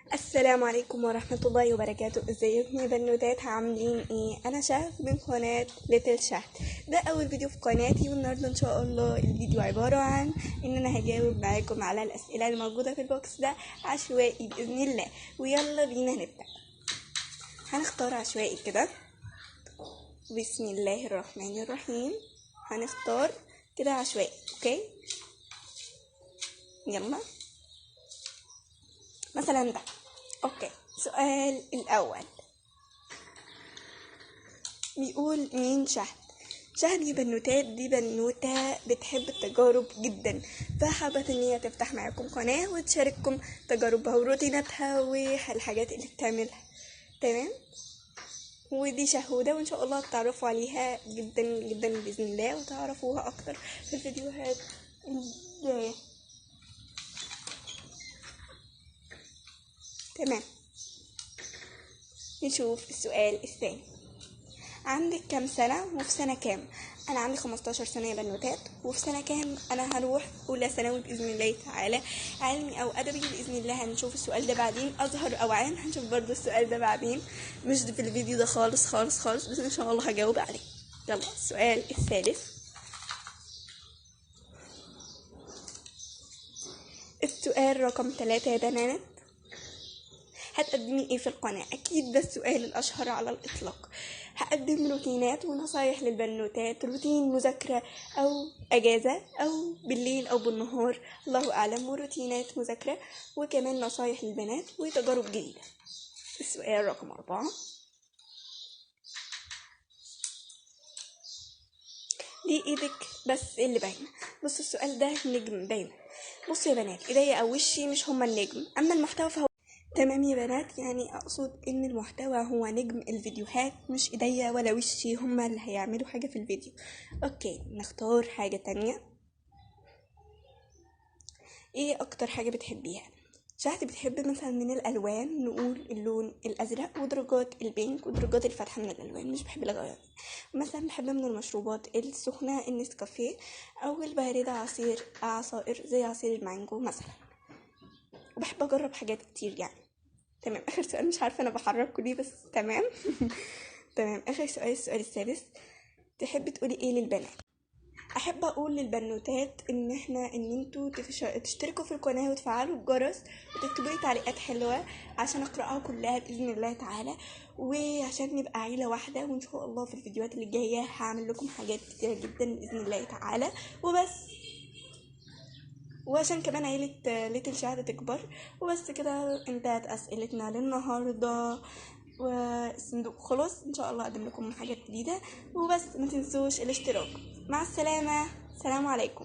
السلام عليكم ورحمة الله وبركاته. ازيكم يا بنوتات، عاملين ايه؟ انا شهد من قناة ليتل شهد. ده اول فيديو في قناتي، والنهاردة ان شاء الله الفيديو عبارة عن ان انا هجاوب معاكم على الاسئلة الموجودة في البوكس ده عشوائي باذن الله. ويلا بينا نبدأ. هنختار عشوائي كده، بسم الله الرحمن الرحيم. هنختار كده عشوائي، اوكي؟ يلا مثلا ده. اوكي، السؤال الاول بيقول مين شهد؟ شهد دي بنوتات، دي بنوتة بتحب التجارب جدا، فحابة ان هي تفتح معاكم قناة وتشارككم تجاربها وروتيناتها والحاجات اللي بتعملها. تمام. ودي شهودة، وان شاء الله تتعرفوا عليها جدا جدا بإذن الله، وتعرفوها اكتر في الفيديوهات الجاية. تمام. نشوف السؤال الثاني. عندك كام سنة وفي سنة كام؟ أنا عندي 15 سنة يا بنوتات. وفي سنة كام؟ أنا هروح أولى ثانوي بإذن الله تعالى. علمي أو أدبي بإذن الله هنشوف السؤال ده بعدين. أزهر أو عام هنشوف برضو السؤال ده بعدين، مش في الفيديو ده خالص خالص خالص، بس إن شاء الله هجاوب عليه. يلا السؤال الثالث. السؤال رقم 3 يا بنات. هتقدمي ايه في القناة؟ اكيد ده السؤال الاشهر على الاطلاق. هقدم روتينات ونصايح للبنوتات، روتين مذاكرة او اجازة او بالليل او بالنهار، الله اعلم، وروتينات مذاكرة وكمان نصايح للبنات وتجارب جديدة. السؤال رقم 4. دي ايدك بس اللي باينة. بص السؤال ده نجم باينة. بصوا يا بنات، ايديا او وشي مش هما النجم، اما المحتوى فهو تمام يا بنات. يعني اقصد ان المحتوى هو نجم الفيديوهات، مش ايديا ولا وشي هما اللي هيعملوا حاجة في الفيديو. اوكي، نختار حاجة تانية. ايه اكتر حاجة بتحبيها؟ شهد بتحب مثلا من الالوان نقول اللون الازرق ودرجات البينك ودرجات الفاتحه من الالوان، مش بحب الغيار. مثلا بحب من المشروبات السخنه النسكافيه، او البارده عصائر زي عصير المانجو مثلا. وبحب اجرب حاجات كتير يعني. تمام. اخر سؤال، مش عارفه انا بحركه ليه بس تمام. تمام. اخر سؤال، السؤال السادس. تحبي تقولي ايه للبنات؟ احب اقول للبنوتات ان انتوا تشتركوا في القناه وتفعلوا الجرس وتكتبوا لي تعليقات حلوه عشان اقراها كلها باذن الله تعالى، وعشان نبقى عيله واحده. وان شاء الله في الفيديوهات اللي جايه هعمل لكم حاجات كتيره جدا باذن الله تعالى وبس. وعشان كمان عيلة ليتل شهد تكبر. وبس كده انتهت اسئلتنا للنهاردة، والصندوق خلص. ان شاء الله اقدم لكم حاجات جديدة، وبس ما تنسوش الاشتراك. مع السلامة، سلام عليكم.